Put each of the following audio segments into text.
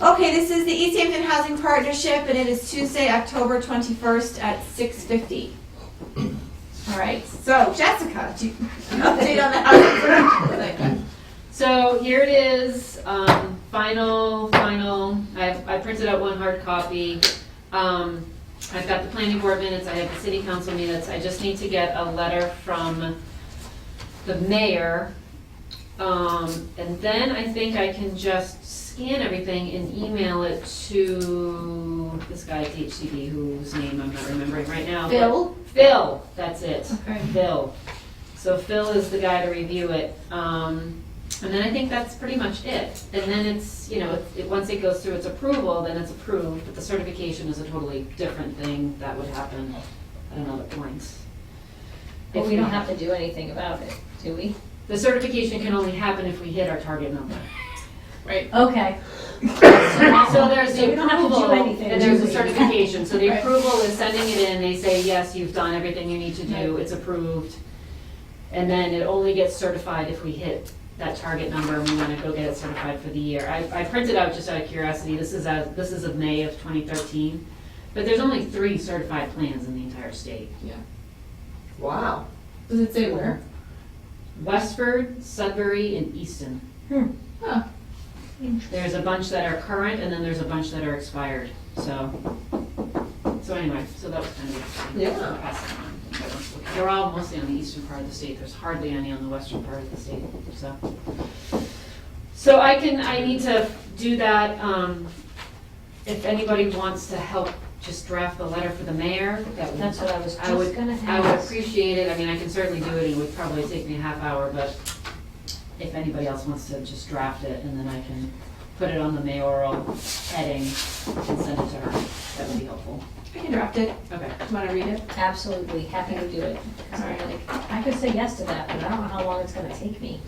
Okay, this is the Easthampton Housing Partnership, and it is Tuesday, October 21st at 6:50. All right, so Jessica, do you an update on the housing? So here it is, final. I printed out one hard copy. I've got the planning board minutes, I have the city council minutes. I just need to get a letter from the mayor. And then I think I can just scan everything and email it to this guy at DHCD, whose name I'm not remembering right now. Phil? Phil, that's it. Okay. Phil. So Phil is the guy to review it. And then I think that's pretty much it. And then it's, once it goes through its approval, then it's approved, but the certification is a totally different thing that would happen at another point. But we don't have to do anything about it, do we? The certification can only happen if we hit our target number. Right. Okay. So there's So the we don't have to do approval, anything, and there's do a we? certification. So the Right. approval is sending it in, they say, yes, you've done everything you need to do, it's approved. And then it only gets certified if we hit that target number, and we want to go get it certified for the year. I printed out, just out of curiosity, this is of May of 2013, but there's only 3 certified plans in the entire state. Yeah. Wow. Does it say where? Westford, Sudbury, and Easton. Huh. There's a bunch that are current, and then there's a bunch that are expired, so anyway, so that was kind of interesting. Yeah. Pass it on. They're all mostly on the eastern part of the state, there's hardly any on the western part of the state, so I need to do that, if anybody wants to help just draft the letter for the mayor, That's what I was I would just gonna I would ask. appreciate it. I mean, I can certainly do it. It would probably take me a half hour, but if anybody else wants to just draft it, and then I can put it on the mayoral heading and send it to her, that would be helpful. I can draft it. Okay. Do you want to read it? Absolutely, happy to do it. 'Cause I'm like, I could say yes to that, but I don't know how long it's gonna take me.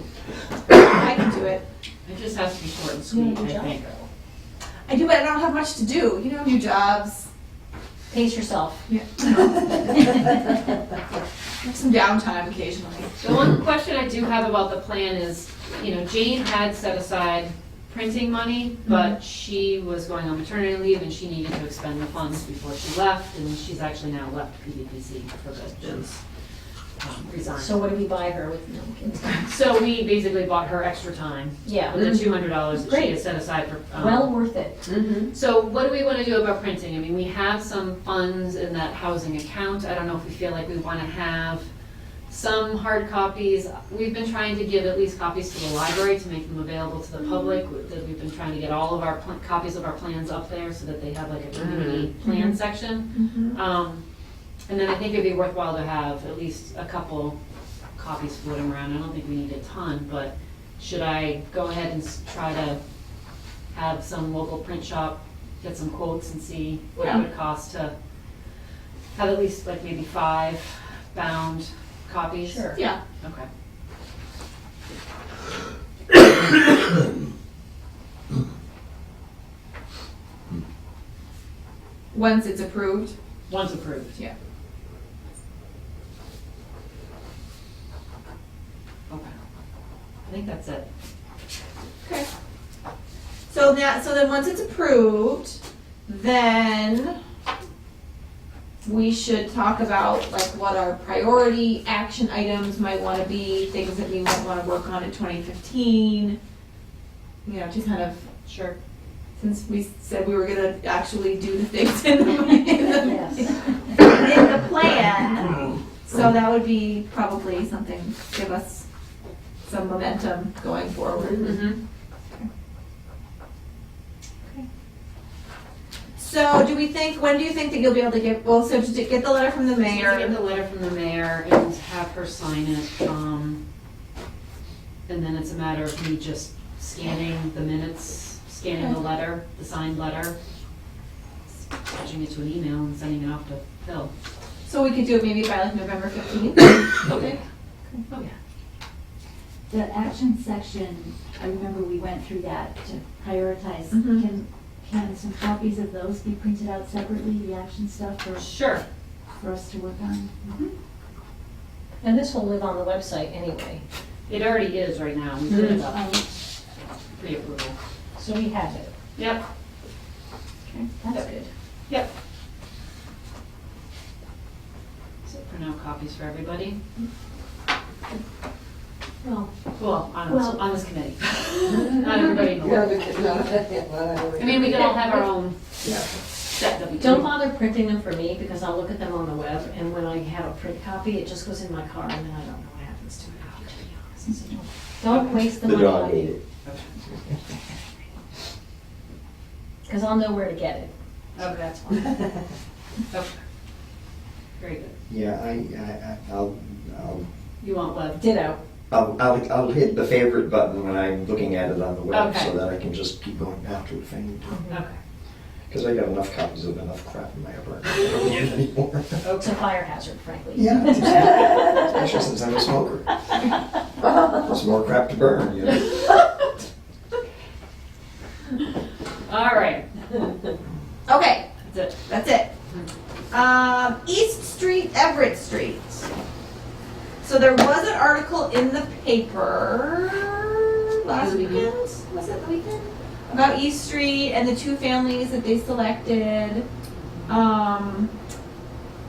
I can do it. It just has to be short and You sweet, do I job, think. girl. I do, but I don't have much to do. New jobs. Pace yourself. Yeah. Have some downtime occasionally. The one question I do have about the plan is, Jane had set aside printing money, but she was going on maternity leave and she needed to expend the funds before she left, and she's actually now left PVPC for good. She's resigned. So what do we buy her with no kids? So we basically bought her extra time Yeah, with the $200 that she Great. had set aside for. well worth it. Mm-hmm. So what do we want to do about printing? I mean, we have some funds in that housing account. I don't know if we feel like we want to have some hard copies. We've been trying to give at least copies to the library to make them available to the public. We've been trying to get all of our copies of our plans up there so that they have like a community plan section. And then I think it'd be worthwhile to have at least a couple copies floating around. I don't think we need a ton, but should I go ahead and try to have some local print shop get some quotes and see what it would cost to have at least like maybe 5 bound copies? Sure. Yeah. Okay. Once it's approved. Once approved. Yeah. Okay. I think that's it. Okay. So then once it's approved, then we should talk about like what our priority action items might want to be, things that we might want to work on in 2015. To kind of, Sure. since we said we were gonna actually do the things in the plan. So that would be probably something, give us some momentum going forward. Mm-hmm. So when do you think that you'll be able to get the letter from the Get mayor? the letter from the mayor and have her sign it, and then it's a matter of me just scanning the minutes, scanning the letter, the signed letter, attaching it to an email and sending it off to Phil. So we could do it maybe by like November 15th? Okay. Oh, yeah. The action section, I remember we went through that to prioritize. Mhm. Can some copies of those be printed out separately, the action stuff, Sure. for us to work on? And this will live on the website anyway, It already is right now. We put it up, pre-approval. so we have it. Yep. That's good. Yep. So print out copies for everybody. Well, Well, Well- on this committee. Not everybody in the You're world. the kid, not everybody. I mean, we could all have our own Yeah. set that we don't do. bother printing them for me because I'll look at them on the web and when I have a print copy, it just goes in my car and then I don't know what happens to it, to be honest. So don't waste the The money dog on ate it, it. because I'll know where to get it. So Okay. that's why. Okay. Very good. Yeah, I'll You want web? Ditto. I'll hit the favorite button when I'm looking at it on the web Okay. so that I can just keep going after if I need to. Okay. Because I got enough copies of enough crap in my apartment. I don't need it anymore. It's a fire hazard, frankly. Yeah, especially since I'm a smoker. There's more crap to burn, you know? All right. Okay, That's it. that's it. East Street, Everett Street. So there was an article in the paper last weekend, was it the weekend? About East Street and the two families that they selected.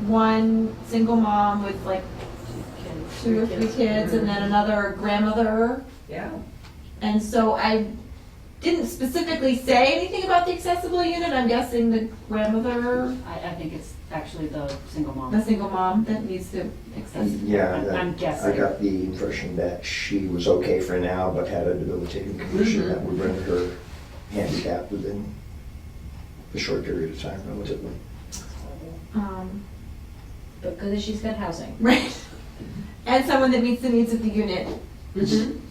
One single mom with like 2 or 3 kids and then another grandmother. Yeah. And so I didn't specifically say anything about the accessible unit. I'm guessing the grandmother, I think it's actually the single mom. the single mom that needs the accessible. Yeah, I'm guessing. I got the impression that she was okay for now, but had a debilitating condition that would render her handicapped within a short period of time, relatively. But good that she's got housing. Right. And someone that meets the needs of the unit.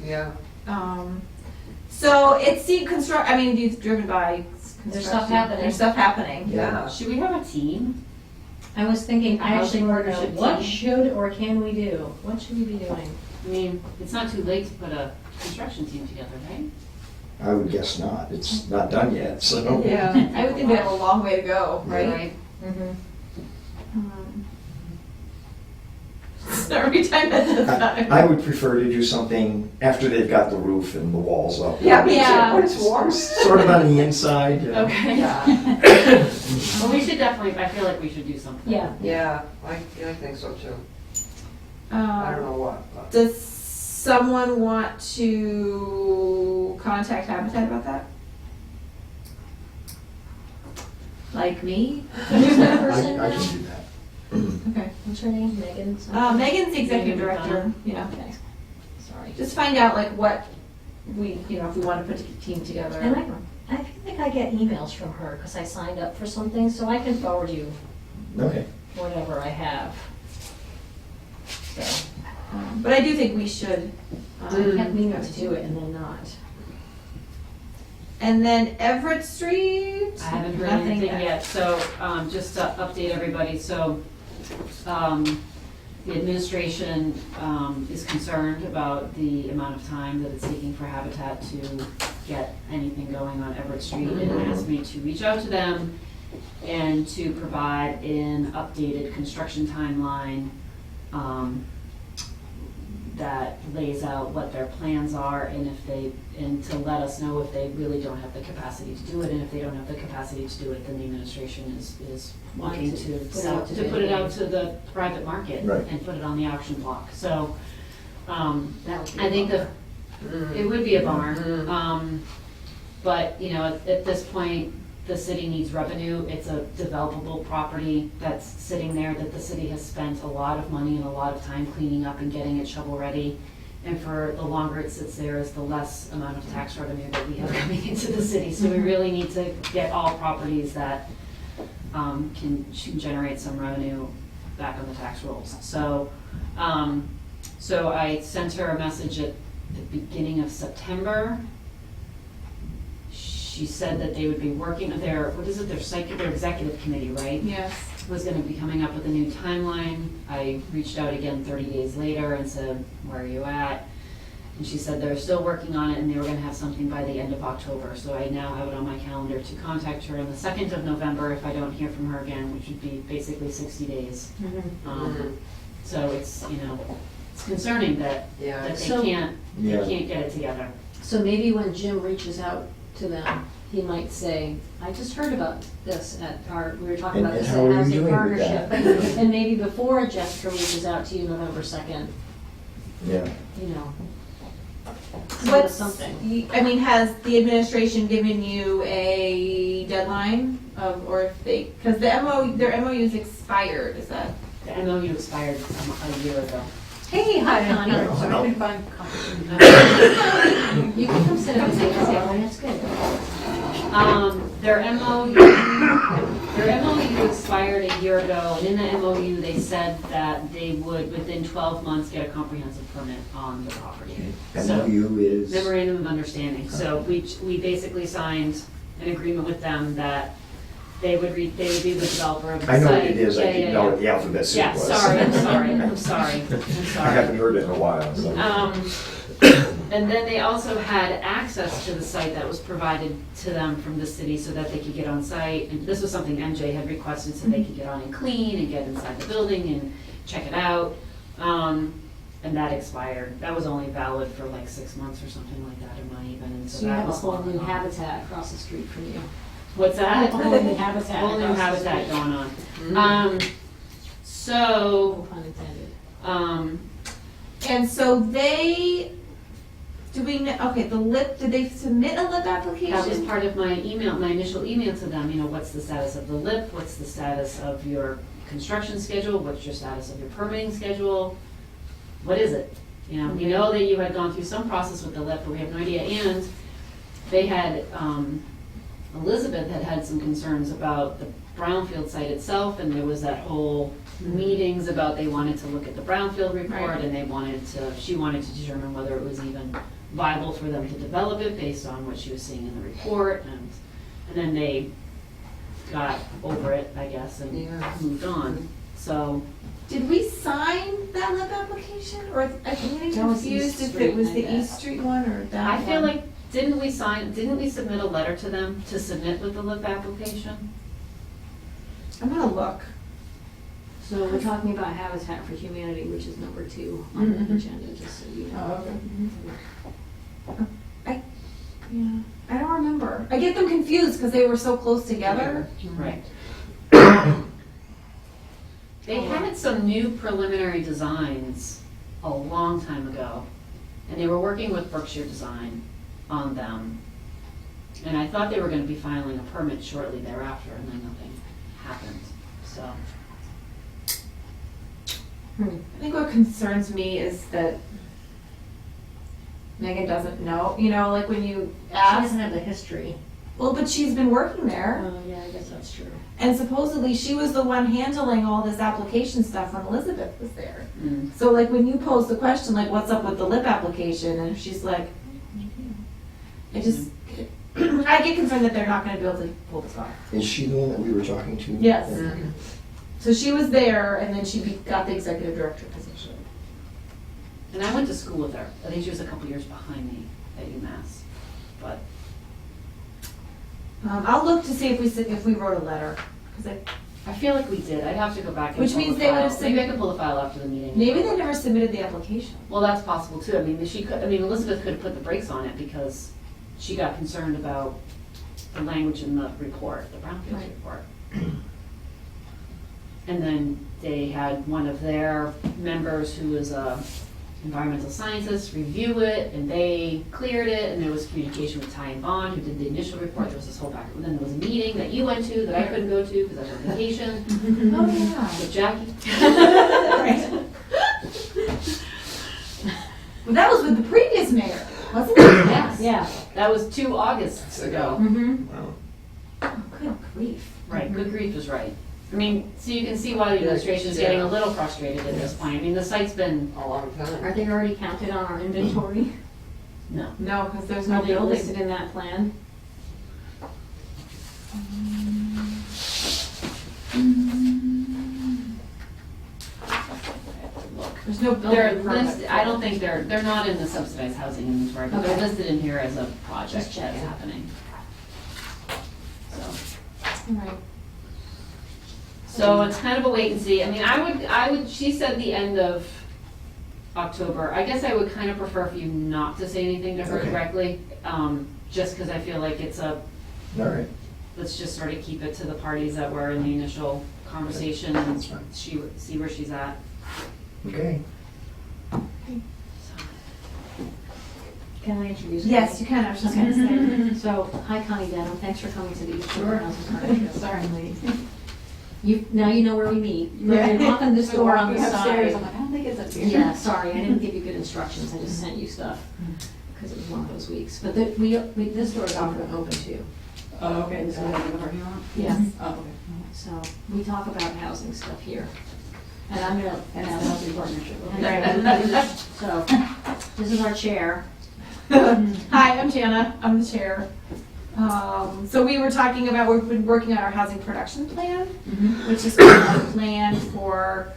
Yeah. So it's I mean, you've driven by. There's stuff happening. There's stuff happening. Yeah. Should we have a team? I was thinking, I actually Housing wrote down, partnership what team. should or can we do? What should we be doing? I mean, it's not too late to put a construction team together, right? I would guess not. It's not done yet, so. Yeah. I would think we have a long way to go, right? Right. Every time that does that. I would prefer to do something after they've got the roof and the walls up. Yeah, me Yeah. too, when it's warm. Sort of on the inside, you know. Okay. Yeah. Well, we should definitely, I feel like we should do something. Yeah. Yeah, I think so too. I don't know what, but. Does someone want to contact Habitat about that? Like me? Who's that person I now? can do that. Okay. What's her name? Megan? something? Megan's the executive Megan director, you know. Okay, sorry. Just find out like what we, you know, if we want to put a team together. And I feel like I get emails from her because I signed up for something, so I can forward you Okay. whatever I have. So, But I do think we should. I kept meaning to do it and then not. And then Everett Street? I haven't heard Nothing anything yet, so, just to update everybody, so, the administration, is concerned about the amount of time that it's taking for Habitat to get anything going on Everett Street, and asked me to reach out to them and to provide an updated construction timeline, that lays out what their plans are and and to let us know if they really don't have the capacity to do it, and if they don't have the capacity to do it, then the administration is looking Want to to sell, put it out to to put it bid. out to the private market Right. and put it on the auction block. So, That would be I think a it would be a barn. But, you know, at this point, the city needs revenue. It's a developable property that's sitting there that the city has spent a lot of money and a lot of time cleaning up and getting it shovel ready. And for the longer it sits there, is the less amount of tax revenue that we have coming into the city. So we really need to get all properties that can generate some revenue back on the tax rolls. So, so I sent her a message at the beginning of September. She said that they would be working, their executive committee, right? Yes. Was gonna be coming up with a new timeline. I reached out again 30 days later and said, where are you at? And she said they're still working on it and they were gonna have something by the end of October. So I now have it on my calendar to contact her on the 2nd of November if I don't hear from her again, which would be basically 60 days. So it's, you know, it's concerning that Yeah. they So- can't Yeah. get it together. So maybe when Jim reaches out to them, he might say, I just heard about this at our, we were talking about And this how are at you Housing doing with Partnership. that? And maybe before Jessica reaches out to you November 2nd, Yeah. you know. What's, Something. I mean, has the administration given you a deadline of, or if they, because their MOU's expired, is that? The MOU expired a year ago. Hey, hi, Connie. So I can find You can come sit at the table. Oh, that's good. Their MOU expired a year ago, and in the MOU, they said that they would, within 12 months, get a comprehensive permit on the property. So, MOU is, memorandum of understanding. So we basically signed an agreement with them that they would be the developer of the I know what site. it is, I Yeah, didn't yeah, know yeah. what the alphabet soup Yeah, was. sorry, I'm sorry. I haven't heard it in a while, so. And then they also had access to the site that was provided to them from the city so that they could get on site. And this was something MJ had requested, so they could get on and clean and get inside the building and check it out. And that expired. That was only valid for like 6 months or something like that, or not even. And So you that have a was whole long new gone. habitat across the street from you. What's that? A whole new habitat. Whole new across the habitat street. going on. No So, pun intended. And so they, do we, okay, the LIP, did they submit a LIP application? that was part of my email, my initial email to them, you know, what's the status of the LIP? What's the status of your construction schedule? What's your status of your permitting schedule? What is it? You know, we know that you had gone through some process with the LIP, but we have no idea. And they had, Elizabeth had some concerns about the brownfield site itself, and there was that whole meetings about they wanted to look at the brownfield report, Right. and she wanted to determine whether it was even viable for them to develop it based on what she was seeing in the report, and then they got over it, I guess, and Yeah. moved on. So, Did we sign that LIP application, or I'm getting That was confused East if it was Street, the I East guess. Street one or that I feel one? like, didn't we submit a letter to them to submit with the LIP application? I'm gonna look. So we're talking about Habitat for Humanity, which is number 2 on the Mhm. agenda, just so you know. Yeah, I don't remember. I get them confused because they were so close together. Right. They had some new preliminary designs a long time ago, and they were working with Berkshire Design on them. And I thought they were gonna be filing a permit shortly thereafter, and then nothing happened, so. I think what concerns me is that Megan doesn't know, you know, like when you She ask, doesn't have the history. well, but she's been working there. Oh, yeah, I guess that's true. And supposedly she was the one handling all this application stuff when Elizabeth was there. Mm. So like when you pose the question, like what's up with the LIP application, and she's like, I just, I get concerned that they're not gonna be able to pull this off. Is she the one that we were talking to? Yes. Mhm. So she was there and then she got the executive director position. And I went to school with her. I think she was a couple years behind me at UMass, but. I'll look to see if we wrote a letter, because I feel like we did. I'd have to go back and Which pull the means they would file. have Maybe I can pull the file after the meeting. maybe they never submitted the application. Well, that's possible too. I mean, Elizabeth could have put the brakes on it because she got concerned about the language in the report, the brownfield Right. report. And then they had one of their members who was a environmental scientist review it, and they cleared it, and there was communication with Ty and Bond, who did the initial report. There was this whole back, and then there was a meeting that you went to that I couldn't go to because I was on vacation Oh, yeah. with Jackie. Right. Well, that was with the previous mayor, wasn't it? Yes. Yeah. That was 2 Augusts ago. Mm-hmm. Wow. Oh, good grief. Right, good grief is right. I mean, so you can see why the Yeah, administration is getting a yeah. little frustrated at this point. I mean, the site's been, A long time. Are they already counted on our inventory? no. No, because there's no Are they building. listed in that plan? There's no They're building permit. listed, I don't think they're not in the subsidized housing inventory, but they're Okay. listed in here as a project Just that's checking. happening. Right. So it's kind of a wait and see. I mean, I would, she said the end of October. I guess I would kind of prefer for you not to say anything to her Okay. directly. just because I feel like it's All right, let's just sort of keep it to the parties that were in the initial conversation and That's fine. see where she's at. okay. Can I introduce you? Yes, you can, I was just gonna say. So, hi Connie Denham, thanks for coming to the Easthampton Housing Partnership. Sorry. Now you know where we meet. You're walking this door on the side. I'm like, I don't think it's up here. Yeah, sorry, I didn't give you good instructions, I just sent you stuff, because it was one of those weeks. But this door is open too. Oh, okay, so we have the parking lot? Yeah. Oh, okay. So, we talk about housing stuff here. And I'm gonna, And now housing partnership. Right. so, this is our chair. Hi, I'm Jana, I'm the chair. So we were talking about, we've been working on our housing production plan, which is kind of a plan for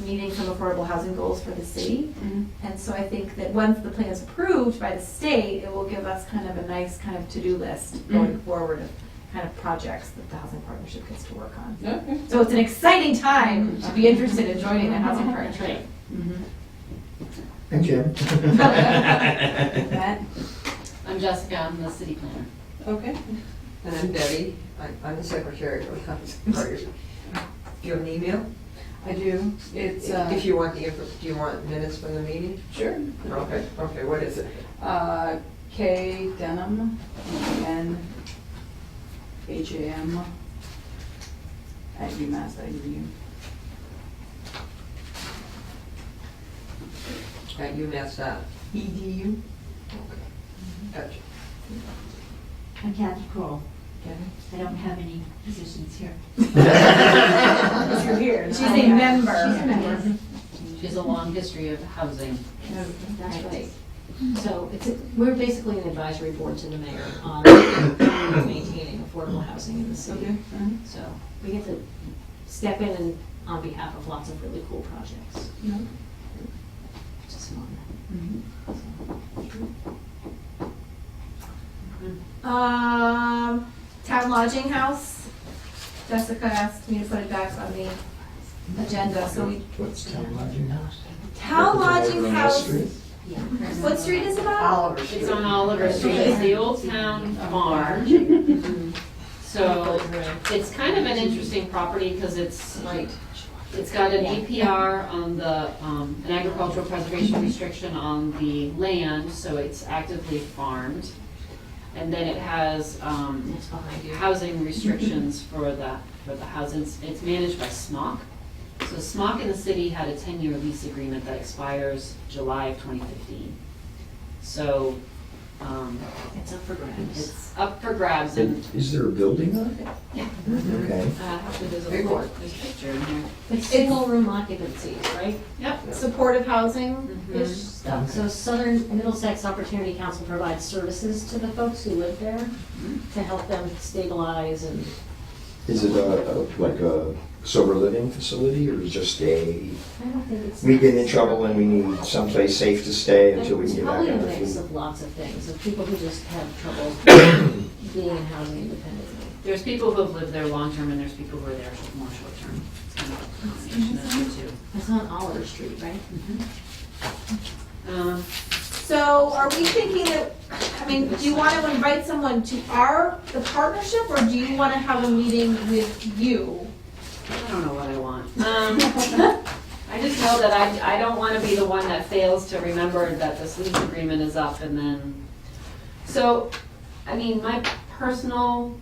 meeting some affordable housing goals for the city. And so I think that once the plan is approved by the state, it will give us kind of a nice kind of to-do list going forward of kind of projects that the housing partnership gets to work on. Okay. So it's an exciting time to be interested in joining the housing partnership. And Jim? Matt? I'm Jessica, I'm the city planner. Okay. And I'm Debbie, I'm the secretary for the housing partnership. Do you have an email? I do. It's, If you want do you want minutes from the meeting? sure. Okay, what is it? K Denham, Denham, @umass.edu. At UMass dot. EDU. Okay. Gotcha. I'm Kathy Kroll. I don't have any positions here. Because you're here. She's a member. She's a member. She has a long history of housing. That's right. So we're basically an advisory board to the mayor on maintaining affordable housing in the city. Okay. So we get to step in and on behalf of lots of really cool projects. Which is fun. Town lodging house. Jessica asked me to put it back on the agenda, so we. What's town lodging house? Town lodging On West house. Street? Yeah. What street is it on? Oliver Street. It's on Oliver Street, it's the old town farm. So it's kind of an interesting property because it's got an APR on the, an agricultural preservation restriction on the land, so it's actively farmed. And then it has It's behind you. housing restrictions for the housing. It's managed by SMOC. So SMOC in the city had a 10-year lease agreement that expires July of 2015. So It's up for grabs. it's up for grabs and Is there a building on it? yeah. Okay. Actually, there's a Big little, one. there's a picture in here. It's single room occupancies, right? Yep. Supportive housing-ish Mhm. stuff. So Southern Middlesex Opportunity Council provides services to the folks who live there to help them stabilize and, Is it like a sober living facility or just a, I don't think it's. we get in trouble and we need someplace safe to stay until we can get back on our It's probably a mix feet? of lots of things, of people who just have trouble being in housing independently. There's people who have lived there long-term and there's people who are there more short-term. It's kind of a combination of the two. It's on Oliver Street, right? So are we thinking that, I mean, do you want to invite someone to the partnership, or do you want to have a meeting with you? I don't know what I want. I just know that I don't want to be the one that fails to remember that this lease agreement is up and then, so, I mean, my personal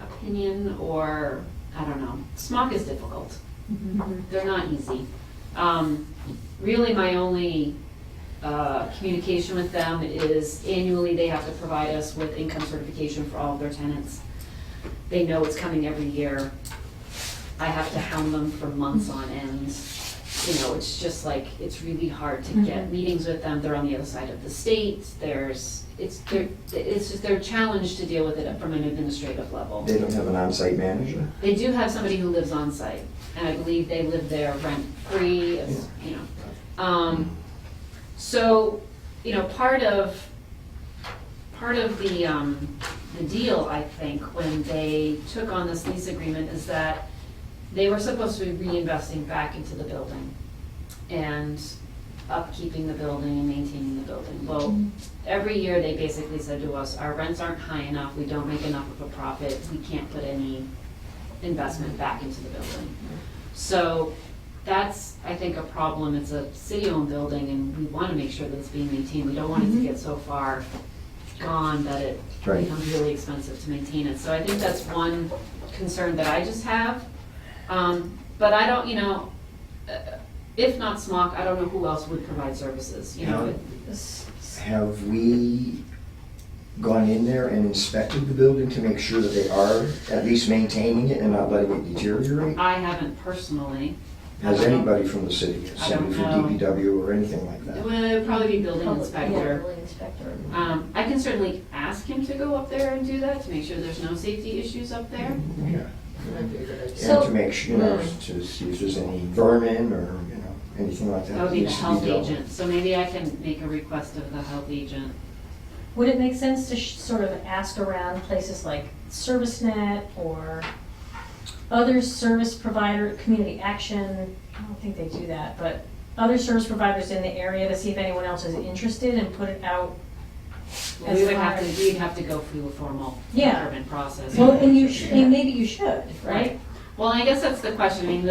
opinion, or, I don't know, SMOC is difficult. They're not easy. Really, my only communication with them is annually they have to provide us with income certification for all of their tenants. They know it's coming every year. I have to hound them for months on end. You know, it's just like, it's really hard to get meetings with them. They're on the other side of the state. They're challenged to deal with it from an administrative level. They don't have an on-site manager? They do have somebody who lives on site, and I believe they live there rent-free, you know. So, you know, part of the deal, I think, when they took on this lease agreement is that they were supposed to be reinvesting back into the building. And upkeeping the building and maintaining the building. Well, every year they basically said to us, our rents aren't high enough, we don't make enough of a profit, we can't put any investment back into the building. So that's, I think, a problem. It's a city-owned building and we want to make sure that it's being maintained. We don't want it to get so far gone that it Right. becomes really expensive to maintain it. So I think that's one concern that I just have. But I don't, if not Smock, I don't know who else would provide services, Have we gone in there and inspected the building to make sure that they are at least maintaining it and not letting it deteriorate? I haven't personally. Has anybody from the city, I don't somebody from know. DPW or anything like It that? would probably be building Public- inspector. Yeah, building inspector. I can certainly ask him to go up there and do that, to make sure there's no safety issues up there. Yeah. That'd be a good idea. So- And to make sure, to see if there's any vermin or, anything like that. That would be the needs to health dealt with. agent, so maybe I can make a request of the health agent. Would it make sense to sort of ask around places like ServiceNet or other service provider, Community Action? I don't think they do that, but other service providers in the area to see if anyone else is interested and put it out. We would have to, we'd have to go through a formal Yeah. procurement process. Well, and maybe you should, right? Well, I guess that's the question, I mean,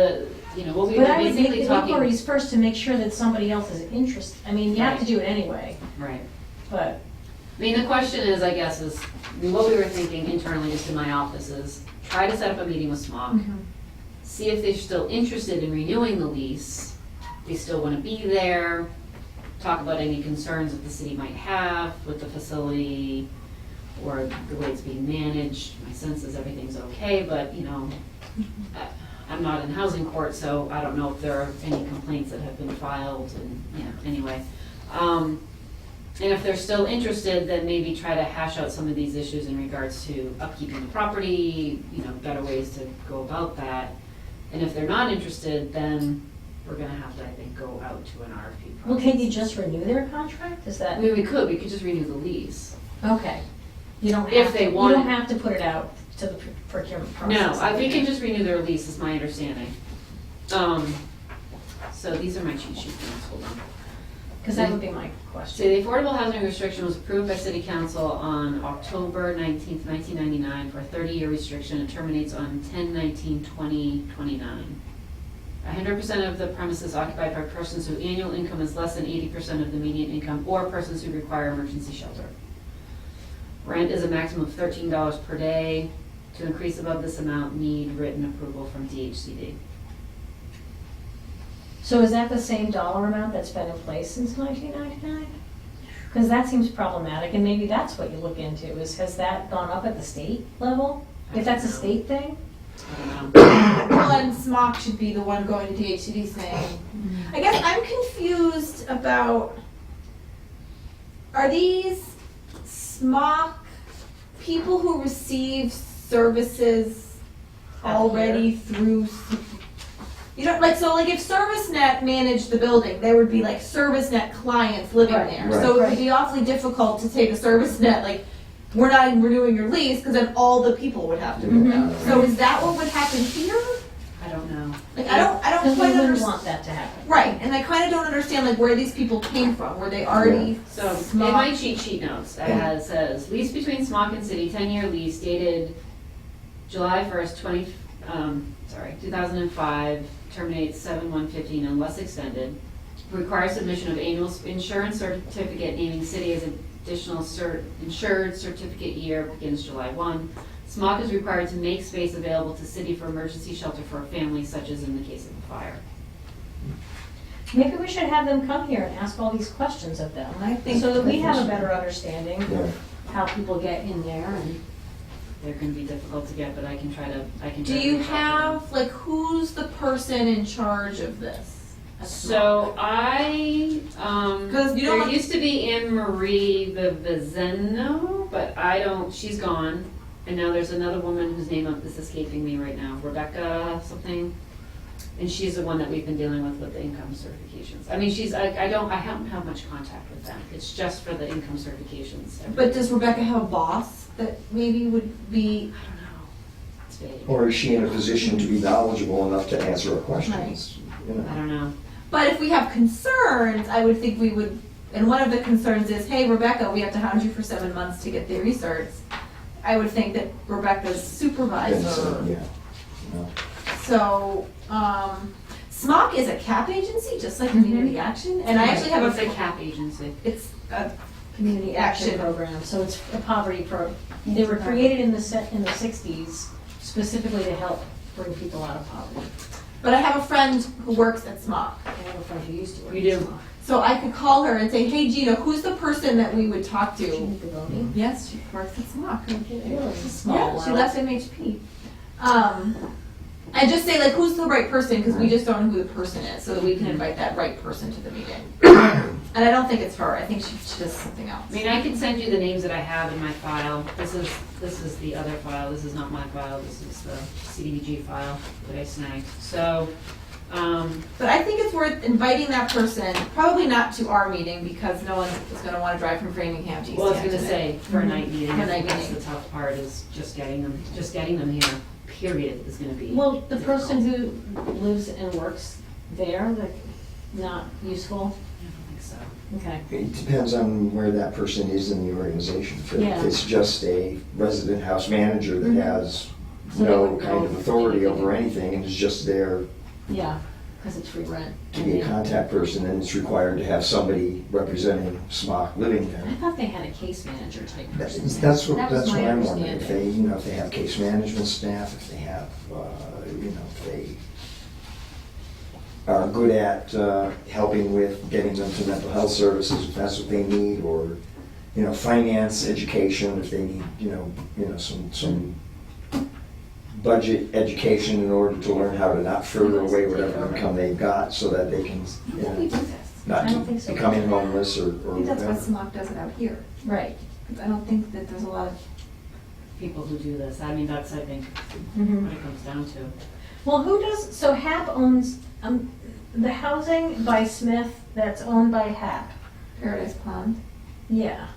what we But were I would make basically the talking. inquiries first to make sure that somebody else is interested. I mean, you have to do it anyway, Right. but. I mean, the question is, I guess, what we were thinking internally just in my office is, try to set up a meeting with Smock, see if they're still interested in renewing the lease, they still want to be there, talk about any concerns that the city might have with the facility or the way it's being managed. My sense is everything's okay, but, I'm not in housing court, so I don't know if there are any complaints that have been filed and, anyway. And if they're still interested, then maybe try to hash out some of these issues in regards to upkeeping the property, better ways to go about that. And if they're not interested, then we're gonna have to, I think, go out to an RFP process. Well, can you just renew their contract? Is that, I mean, we could just renew the lease. okay. You don't If have they to, you want don't it. have to put it out to the procurement process. No, we can just renew their lease, is my understanding. So these are my cheat sheet notes, hold on. Because that would be my So question. the affordable housing restriction was approved by City Council on October 19th, 1999 for a 30-year restriction. It terminates on 10/19/2029. 100% of the premises occupied by persons whose annual income is less than 80% of the median income or persons who require emergency shelter. Rent is a maximum of $13 per day. To increase above this amount, need written approval from DHCD. So is that the same dollar amount that's been in place since 1999? Because that seems problematic, and maybe that's what you look into, has that gone up at the state level? If that's a state thing? I don't know. Well, then Smock should be the one going to DHCD saying, I guess I'm confused about, are these Smock people who receive services already through, if ServiceNet managed the building, there would be like ServiceNet clients living Right. there. Right. So it would be awfully difficult to take a ServiceNet, we're not even renewing your lease, because then all the people would have to move out. So is that what would happen here? I don't know. I don't Because we quite wouldn't understand. want that to happen. Right, and I kind of don't understand where these people came from. Were they already So in Smock? my cheat sheet notes, it says, lease between Smock and City, 10-year lease dated July 1st, 2005, terminates 7/1/15 unless extended. Requires submission of annual insurance certificate naming City as additional insured certificate year, begins July 1. Smock is required to make space available to City for emergency shelter for a family, such as in the case of a fire. Maybe we should have them come here and ask all these questions of them. I think- So that we I think have a so. better understanding Yeah. of how people get in there and. They're gonna be difficult to get, but I can try to Do you reach out to them. have, who's the person in charge of this? at So I, 'Cause you don't there have- used to be Anne Marie Vivizeno, but she's gone. And now there's another woman whose name is escaping me right now, Rebecca something. And she's the one that we've been dealing with the income certifications. I mean, I don't have much contact with them. It's just for the income certifications. But does Rebecca have a boss that maybe would be, I don't know. It's vague. Or is she in a position to be knowledgeable enough to answer our questions? I don't know. But if we have concerns, I would think we would, and one of the concerns is, hey, Rebecca, we have to hound you for 7 months to get the research. I would think that Rebecca's supervisor. Yeah. No. So, SMOC is a CAP agency, just like Community Action, and I actually have It's a, a CAP agency. it's a Community action program, so it's a poverty they were created in the 60s specifically to help bring people out of poverty. But I have a friend who works at SMOC. I have a friend who used to work. You at do? SMOC. So I could call her and say, hey Gina, who's the person that we would talk to? Jeannie Gavoni. Yes, she works at SMOC. It's a small Yeah, she world. left MHP. And just say like, who's the right person, because we just don't know who the person is, so that we can invite that right person to the meeting. And I don't think it's her, I think she does something else. I mean, I can send you the names that I have in my file. This is the other file. This is not my file. This is the CDBG file that I snagged. So, But I think it's worth inviting that person, probably not to our meeting, because no one is gonna wanna drive from Framingham to Easthampton. well, I was gonna say, for a night meeting, For a night that's meeting. the tough part, is just getting them here, period, is gonna be. Well, the person difficult. who lives and works there, like, not useful, I don't think so. okay. It depends on where that person is in the organization. If Yeah. it's just a resident house manager that has So they no wouldn't kind know of authority over anything and is just there Yeah, because it's free rent. to be a contact person, then it's required to have somebody representing SMOC living I there. thought they had a case manager type person. That's That what was my I'm wondering. If they, understanding. if they have case management staff, if they have, if they are good at helping with getting them to mental health services, if that's what they need, or, finance, education, if they need, some budget education in order to learn how to not fritter away whatever income they've got, so that they can, I think we do this. not I don't think so. becoming homeless or I think that's why whatever. SMOC does it out here. Right. 'Cause I don't think that there's a lot of, People who do this, I mean, that's, I think, Mhm. what it comes down to. Well, who does, so HAP owns, the housing by Smith that's owned by HAP. Paradise Pond. Yeah.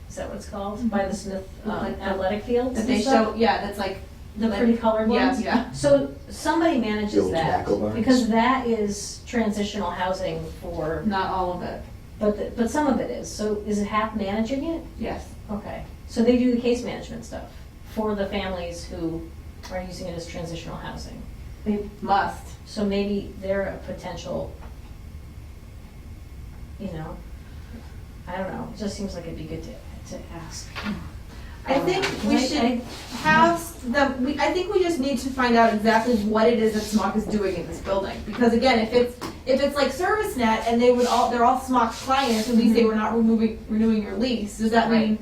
Is that what it's called? By the Smith athletic fields That and they stuff? show, yeah, that's like. The pretty colored Yeah, ones? yeah. So somebody manages The old that, tobacco barns. because that is transitional housing for, Not all of it, but some of it is. So is it HAP managing it? yes. Okay. So they do the case management stuff for the families who are using it as transitional housing. They must. So maybe they're a potential, I don't know, it just seems like it'd be good to ask. I think we I- should have I think we just need to find out exactly what it is that SMOC is doing in this building. Because again, if it's like ServiceNet and they're all SMOC clients and we say we're not renewing your lease, does that mean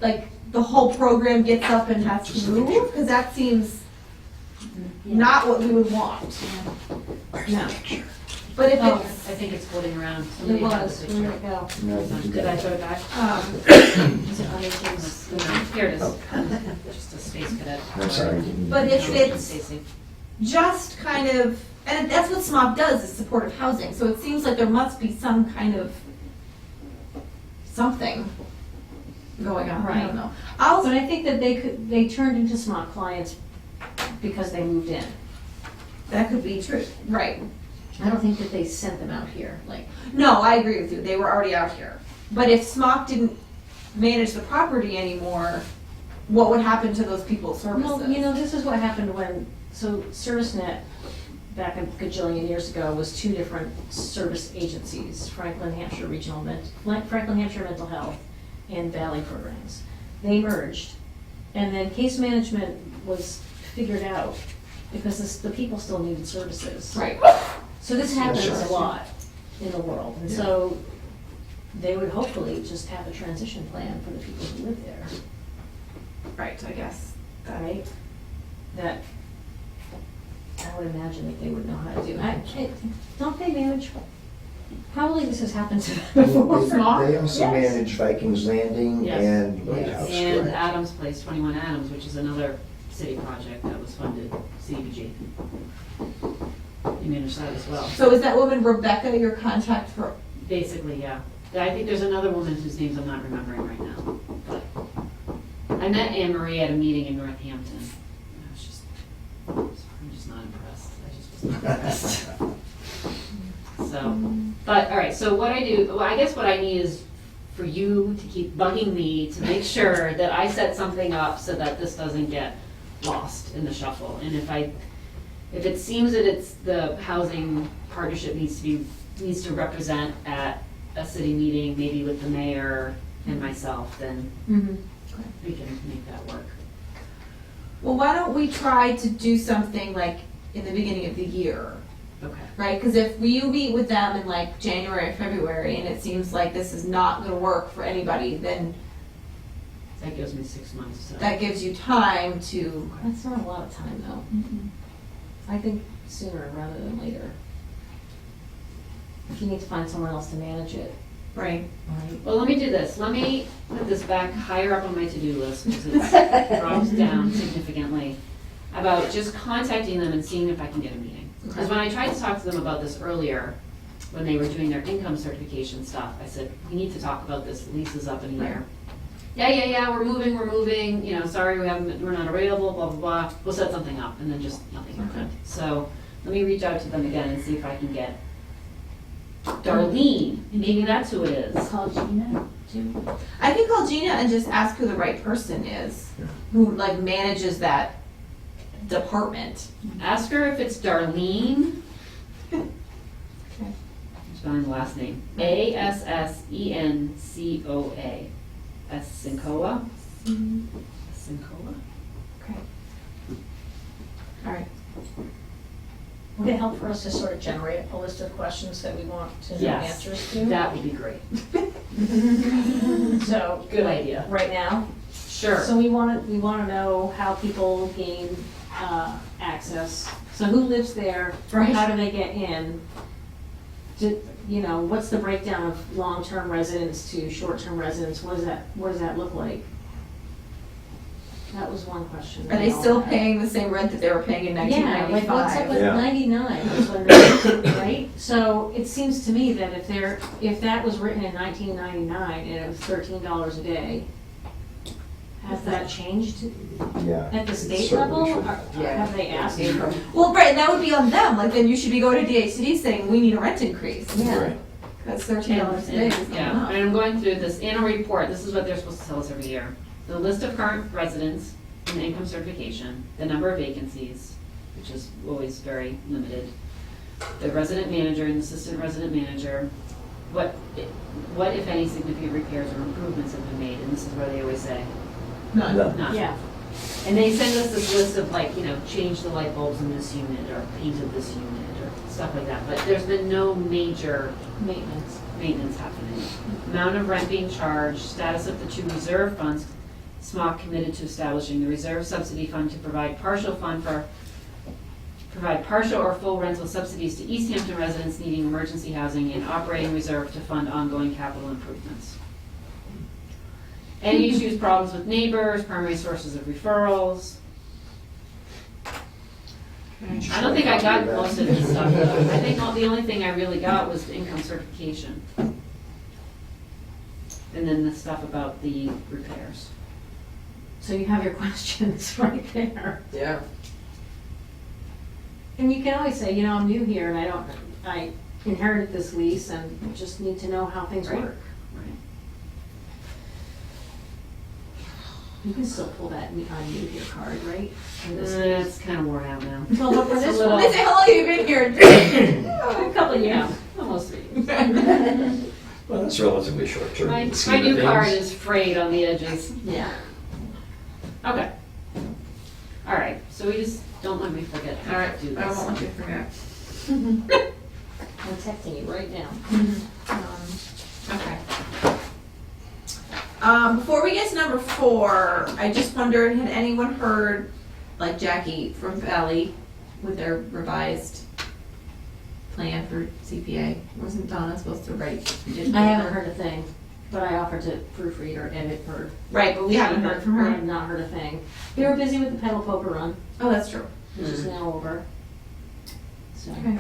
like the whole program gets up and has to move? Because that seems not what we would want. No. But if Oh, it's, I think it's floating around. It Somebody had was, the where'd picture. it go? No, Did I throw it back? Is it on your case? No, here it is. Oh. Just a space cadet. I'm sorry. But if it's Stacy. just kind of, and that's what SMOC does, is supportive housing, so it seems like there must be some kind of something going on, I don't know. But I think that they turned into SMOC clients because they moved in. That could be true, right. I don't think that they sent them out here, like. No, I agree with you, they were already out here. But if SMOC didn't manage the property anymore, what would happen to those people's services? Well, this is what happened so ServiceNet, back a gajillion years ago, was two different service agencies, Franklin Hampshire Mental Health and Valley Programs. They merged, and then case management was figured out because the people still needed services. Right, So this happens That's right. a lot in the world, and so they would hopefully just have a transition plan for the people who live there, right, I guess. right? That I would imagine that they would know how to do. Don't they manage, probably this has happened to them before. They also Yes. manage Vikings Landing Yes. and Lighthouse, And correct? Adams Place, 21 Adams, which is another city project that was funded, CDBG. You manage that as well. So is that woman Rebecca your contact for, Basically, yeah. I think there's another woman whose names I'm not remembering right now. But I met Anne Marie at a meeting in Northampton. I'm just not impressed. I just was not impressed. So, So, but, all right, so what I do, well, I guess what I need is for you to keep bugging me to make sure that I set something up so that this doesn't get lost in the shuffle. And if it seems that it's the housing partnership needs to represent at a city meeting, maybe with the mayor and myself, then we can make that work. Well, why don't we try to do something like in the beginning of the year, Okay. right? Because if we meet with them in like January or February and it seems like this is not gonna work for anybody, then That gives me 6 months, so. that gives you time to, That's not a lot of time though. I think sooner rather than later. If you need to find someone else to manage it. right? Well, let me do this. Let me put this back higher up on my to-do list because it drops down significantly about just contacting them and seeing if I can get a meeting. Because when I tried to talk to them about this earlier, when they were doing their income certification stuff, I said, we need to talk about this. Lease is up in a year. Yeah, we're moving, you know, sorry, we're not available, blah, blah, blah. We'll set something up, and then just nothing happened. So let me reach out to them again and see if I can get Darlene, maybe that's who it is. Call Gina too. I can call Gina and just ask who the right person is, who like manages that department. Ask her if it's Darlene. Spelling the last name. Assencoa. Assencoa? Assencoa? Okay. All right. Would it help for us to sort of generate a list of questions that we want to know Yes. answers to? That would be great. So, Good idea. right now, Sure. so we want to know how people gain access. So who lives there? Right. How do they get in? You know, what's the breakdown of long-term residents to short-term residents? What does that look like? That was one question. Are they still paying the same rent that they were paying in Yeah, like what's up 1995? with Yeah. 99 is when they, right? So it seems to me that if that was written in 1999 and it was $13 a day, has that changed Yeah. at the it state certainly level? should. Or Yeah. have they asked? Well, right, and that would be on them. Like then you should be going to DHCD saying we need a rent increase. Yeah. Right. Because $13 a day is going Yeah, up. and I'm going through this annual report, this is what they're supposed to tell us every year. The list of current residents and the income certification, the number of vacancies, which is always very limited, the resident manager and assistant resident manager, what if any significant repairs or improvements have been made, and this is where they always say, None. None. none. Yeah, And they send us this list of like, you know, change the light bulbs in this unit, or painted this unit, or stuff like that, but there's been no major maintenance happening. Amount of rent being charged, status of the 2 reserve funds, SMOC committed to establishing the reserve subsidy fund to provide partial or full rental subsidies to Easthampton residents needing emergency housing, and operating reserve to fund ongoing capital improvements. Any issues, problems with neighbors, primary sources of referrals. I don't think I got most of this stuff, though. I think the only thing I really got was the income certification. And then the stuff about the repairs. so you have your questions right there. Yeah. And you can always say, you know, I'm new here and I inherited this lease and just need to know how things Right. work. Right. You can still pull that new here card, right? For this lease. It's kind of worn out now. Well, but for It's a this little- one, They say, how long have you been here? a couple of years. Almost 3 years. Well, that's relatively short term. My in the scheme of new card things. is frayed on the edges. Yeah. Okay. All right, so we just, don't let me forget All right, to do I won't this. let you forget. I'm texting you right now. Okay. Before we get to number 4, I just wondered, had anyone heard, like Jackie from Valley, with their revised plan for CPA? Wasn't Donna supposed to write? I haven't heard a thing, but I offered to proofread or edit for. Right, but we haven't heard from I her. have not heard a thing. We were busy with the pedal poker run, Oh, that's true. which is now over. So, Okay.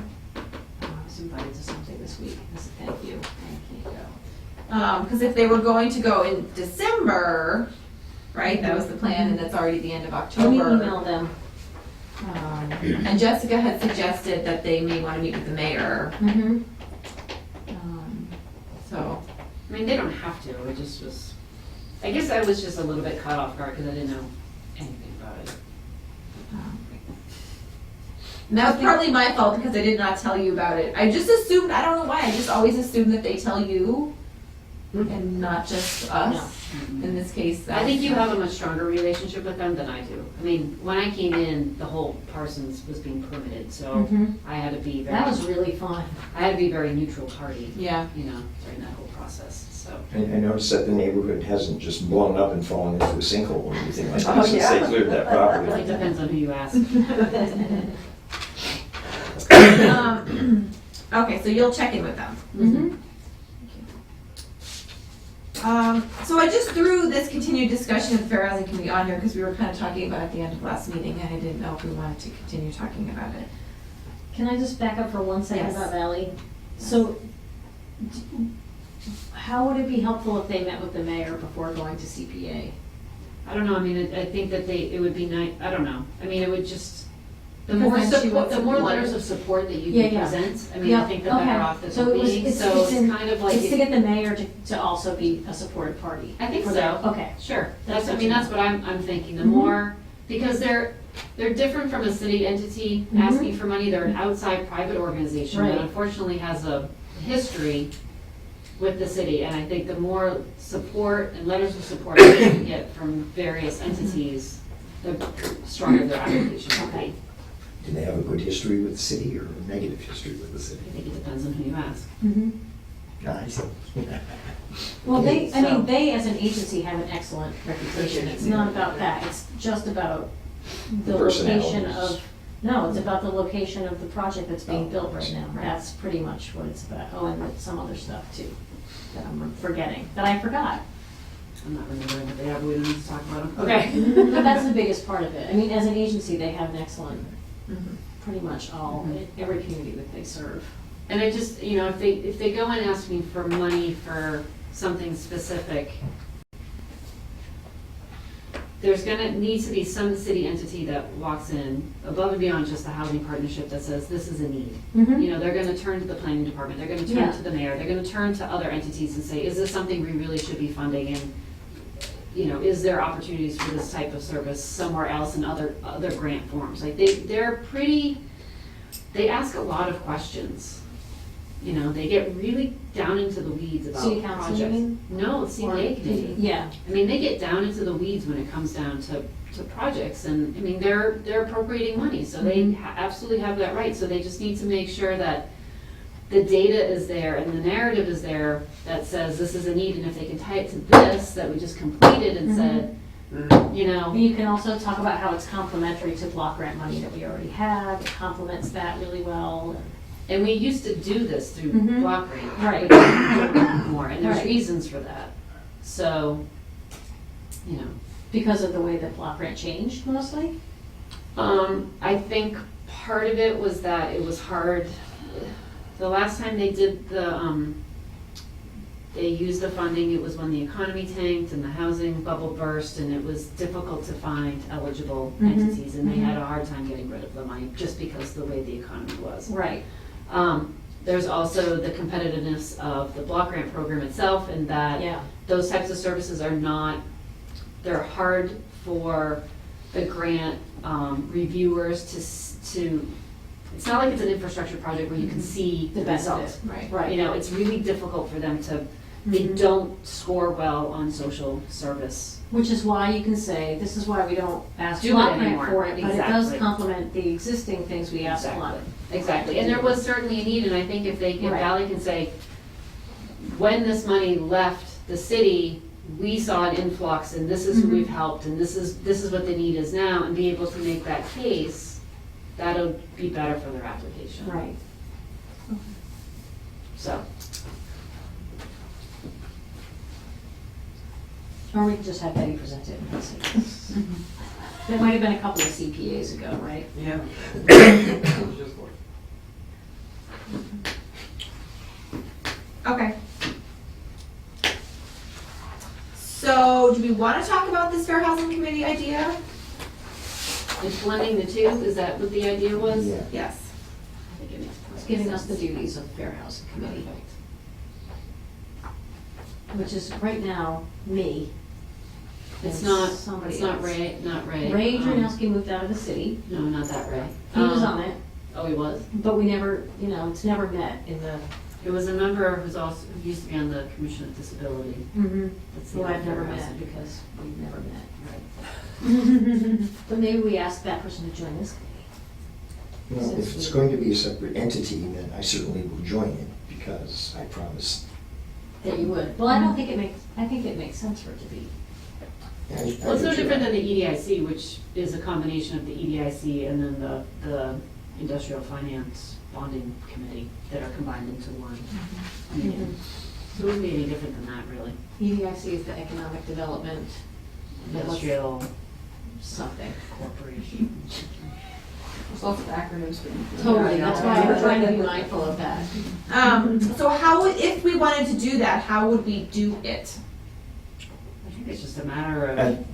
I was invited to something this week as a thank you, and I can't go. Because if they were going to go in December, right, that was the plan, and that's already the end of Let me October. email them. And Jessica had suggested that they may want to meet with the mayor. mean, they don't have to, it just was, I guess I was just a little bit caught off guard because I didn't know anything about it. And that was partly my fault because I did not tell you about it. I just assumed, I don't know why, I just always assumed that they tell you and not just us. In this case, I think you have a much stronger relationship with them than I do. I mean, when I came in, the whole Parsons was being permitted, so I had to be very. That was really fun. I had to be a very neutral party. Yeah. You know, during that whole process, so. I noticed that the neighborhood hasn't just blown up and fallen into a sinkhole or anything like Oh, that since they yeah. cleared that It property. depends on who you ask. Okay, so you'll check in with them. Mm-hmm. So I just threw this continued discussion of the Fair Housing Committee on here because we were kind of talking about it at the end of last meeting and I didn't know if we wanted to continue talking about it. Can I just back up for 1 second Yes. about Valley? So, how would it be helpful if they met with the mayor before going to CPA? I don't know, I mean, I think that it would be nice, I don't know. I mean, it would just, the Because more then she support, would the more support letters it. of support that you Yeah, can yeah. present, I mean, Yeah, I think the better okay. off the So it was- meeting. So it's kind of like. It's to get the mayor to also be a supportive party. I think for so. that. Okay. Sure, That's that's, I what mean, you that's what I'm thinking, the Mhm. more, because they're different from a city entity Mhm. asking for money, they're an outside private organization that Right. unfortunately has a history with the city, and I think the more support and letters of support that they can get from various entities, the stronger their application will be. Do they have a good history with the city or a negative history with the city? I think it depends on who you ask. Mhm. Nice. Well, they, I So- mean, they as an agency have an excellent reputation. It's not about that. It's just about the location Personalities. of, no, it's about the location of the project that's being Oh, built right now. right. That's pretty much what it's about. Oh, and some other stuff too, that I'm forgetting, that I forgot. I'm not remembering what they are, but we don't need to talk about them. Okay. But that's the biggest part of it. I mean, as an agency, they have an excellent, pretty much all, every community that they serve. And I just, you know, if they go and ask me for money for something specific, there's gonna need to be some city entity that walks in above and beyond just the housing partnership that says this is a need. Mhm. You know, they're gonna turn to the planning department, they're gonna turn Yeah. to the mayor, they're gonna turn to other entities and say, is this something we really should be funding? And, you know, is there opportunities for this type of service somewhere else in other grant forms? Like, they ask a lot of questions. You know, they get really down into the weeds about City council, you projects. mean? No, the CPA committee. Yeah. I mean, they get down into the weeds when it comes down to projects, and, I mean, they're appropriating money, so they absolutely have that right, so they just need to make sure that the data is there and the narrative is there that says this is a need, and if they can tie it to this, that we just completed and said, you know. And you can also talk about how it's complementary to block grant money that we already have. It complements that really well. And we used to do this through Mhm. block grant. Right. We don't do it anymore, and there's Right. reasons for that, so, you know. Because of the way that block grant changed mostly? I think part of it was that it was hard. The last time they did they used the funding, it was when the economy tanked and the housing bubble burst, and it was difficult to find eligible Mhm, entities, and they mhm. had a hard time getting rid of the money just because of the way the economy was. Right. There's also the competitiveness of the block grant program itself, and that Yeah. those types of services are not, they're hard for the grant reviewers to, it's not like it's an infrastructure project where you can see The the benefit. results. Right. Right. You know, it's really difficult for them to, they Mhm. don't score well on social service. Which is why you can say, this is why we don't ask Do it block grant anymore. for it, but it does Exactly. complement the existing things we ask block. Exactly, and there was certainly a need, and I think if Right. Valley can say, when this money left the city, we saw an influx, and this is who Mhm. we've helped, and this is what the need is now, and be able to make that case, that'll be better for their application. Right. So, Or we could just have Betty present it. and say this. That might have been a couple of CPAs ago, right? Yeah. Okay. So, do we want to talk about this Fair Housing Committee idea? it's blending the two, is that what the idea was? Yeah. Yes. I think it makes It's perfect giving us the sense. duties of Fair Housing Committee. which is right now me. It's and not, somebody it's not else. Ray, not Ray. Ray Um, Dranowski moved out of the city. No, not that Ray. He was on it, Oh, he was? but we never, it's never met in the. It was a member who used to be on the Commission of Disability. That's the Who I've other never housing. met because we've never met. Right. But maybe we ask that person to join this committee. Well, if it's going to be a separate entity, then I certainly will join it, because I promised. That you would. Well, I don't think I think it makes sense for it to be. I Well, it's no do too. different than the EDIC, which is a combination of the EDIC and then the Industrial Finance Bonding Committee that are combined into one. meeting. So it wouldn't be any different than that, really. EDIC is the Economic Development Industrial something. Corporation. There's lots of acronyms. but- Totally, that's why we're trying to be mindful of that. So how would, if we wanted to do that, how would we do it? I think it's just a matter of,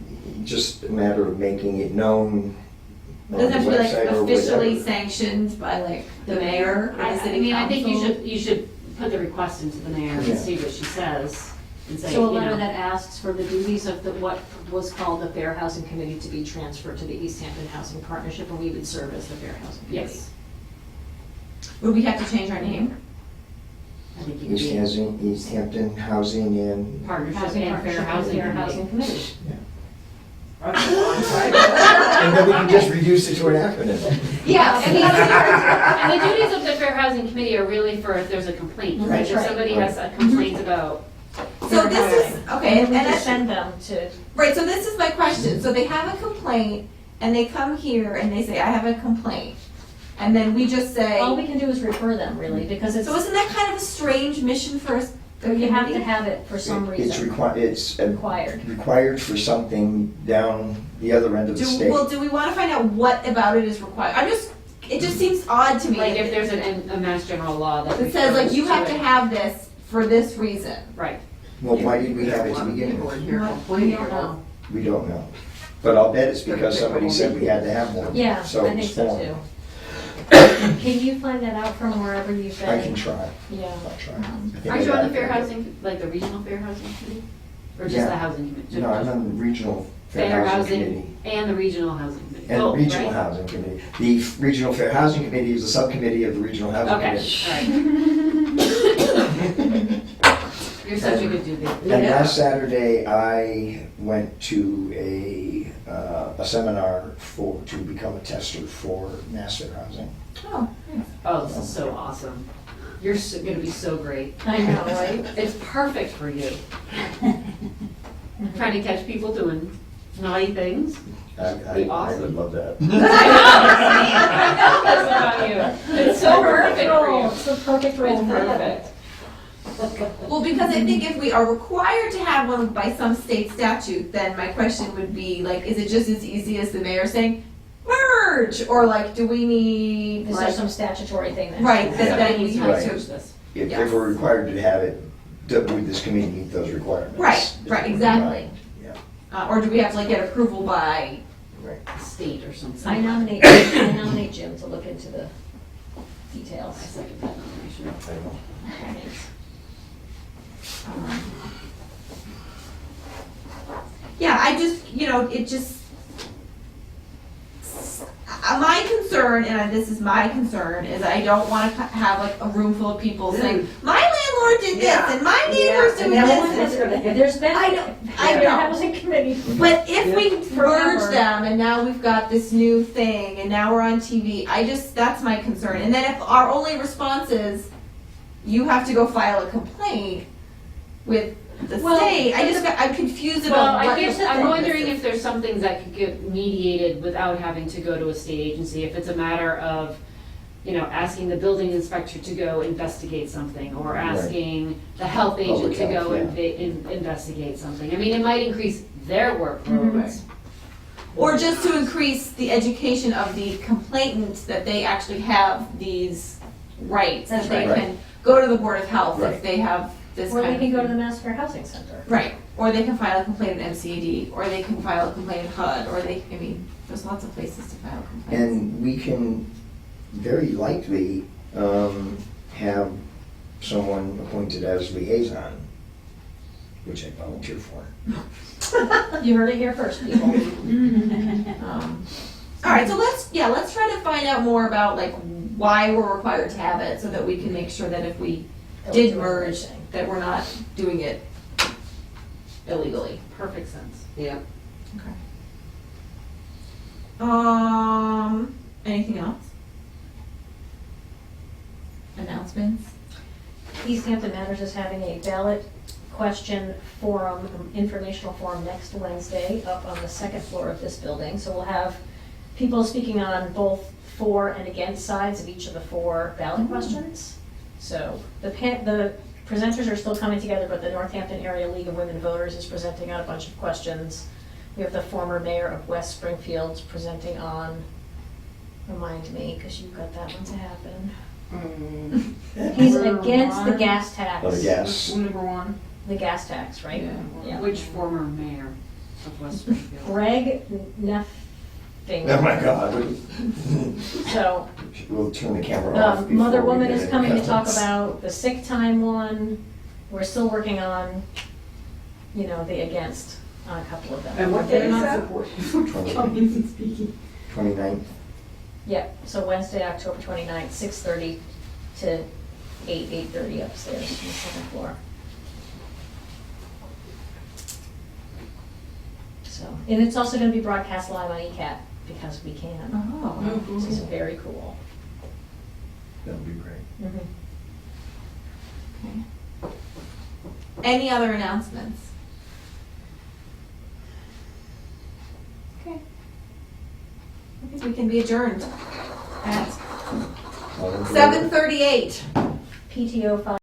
Just a matter of making it known on the Doesn't have to be like website or officially whatever. sanctioned by like the mayor or the I city mean, I think council. you should put the request into the mayor Yeah. and see what she says and say, So a you letter know. that asks for the duties of what was called the Fair Housing Committee to be transferred to the Easthampton Housing Partnership, and we would serve as the Fair Housing Committee. Yes. Would we have to change our name? I think you could be Easthampton Housing and, partnership Housing and fair Partnership housing. Fair Housing Committee. and then we can just reduce it to an acronym. Yeah, and the duties of the Fair Housing Committee are really for if there's a complaint, right? That's If right. somebody has a complaint about, So this is, okay, And we and just that's, send them to, right, so this is my question. So they have a complaint and they come here and they say, I have a complaint. And then we just say, all we can do is refer them, really, because it's, so isn't that kind of a strange mission for us? you have to have it for some It's reason, it's required. required for something down the other end of the state. Well, do we want to find out what about it is required? It just seems odd to me. like that if there's a mass general law that. it says like you refers have to it. have this for this reason. Right. Well, why did we have it to begin People with? in here We complaining don't about. know. We don't know. But I'll bet it's because somebody said we had to have one. Yeah, So I think it's so formed. too. Can you find that out from wherever you've been? I can try. Yeah. I'll try. I think Are I you got on it the fair figured. housing, like the regional fair housing committee? Or just Yeah. the housing committee? No, I'm on the regional Fair fair housing housing committee. and the regional housing committee. And the Both, regional right? housing committee. The regional fair housing committee is a subcommittee of the regional housing Okay, committee. all right. You're such a good dude. And last Saturday, I went to a seminar to become a tester for mass fair housing. Oh, Oh, this is so awesome. You're gonna be so great. I know, right? It's perfect for you. Trying to catch people doing naughty things. I would love that. I know that's about you. It's so perfect for you. It's the perfect role It's for you. perfect. well, because I think if we are required to have one by some state statute, then my question would be like, is it just as easy as the mayor saying, merge? Or like, do we need Is there like, some statutory thing that? right, Yeah. that That we needs to have Right. to, research this. If we're required to have it, would this committee meet those requirements? Right, right, exactly. Yeah, or do we have to like get approval by, right. State or something. I nominate Jim to look into the details. I second that nomination. I know. Thanks. yeah, I just, it just, my concern, and this is my concern, is I don't want to have like a room full of people saying, my landlord did this, Yeah. and my neighbor's doing And this. everyone and- has There's been. I know. Fair Housing Committee. But if we Forever. merge them and now we've got this new thing and now we're on TV, that's my concern. And then if our only response is, you have to go file a complaint with the Well, state, I'm confused Well, about I what guess the I'm purpose wondering is. if there's some things that could get mediated without having to go to a state agency. If it's a matter of, asking the building inspector to go investigate something, or Right. asking the health agent Public to health, go yeah. investigate something. I mean, it might increase their workloads. Or just to increase the education of the complainant that they actually have these rights, that That's they right. can go to the Board of Health Right. if they have this Or kind they of can go to thing. the Mass Fair Housing Center. Right, or they can file a complaint at MCAD, or they can file a complaint at HUD, or there's lots of places to file complaints. And we can very likely have someone appointed as liaison which I volunteer for. You heard it here first, people. All right, so let's try to find out more about like why we're required to have it so that we can make sure that if we did merge, that we're not doing it illegally. Perfect sense. Yeah. Okay. Anything else? Announcements? Easthampton Matters is having a ballot question forum, informational forum next Wednesday up on the second floor of this building. So we'll have people speaking on both for and against sides of each of the 4 ballot questions. So the presenters are still coming together, but the Northampton Area League of Women Voters is presenting on a bunch of questions. We have the former mayor of West Springfield presenting on, remind me, because you've got that one to happen. He's against the gas tax. Oh, the gas. Number 1. The gas tax, right? Yeah. Which former mayor of West Springfield? Greg Neffing. Oh my God. So, We'll turn the camera off. Mother before we Woman get is any coming to talk comments. about the sick time one. We're still working on, the against on a couple of them. And what day is that? 29th. Yep, so Wednesday, October 29th, 6:30 to 8:30 upstairs on the second floor. So, and it's also going to be broadcast live on ECAT because we can. Oh. Which is very cool. That would be great. Mhm. Okay. Any other announcements? Okay. I think we can be adjourned at All in favor? 7:38. PTO 5.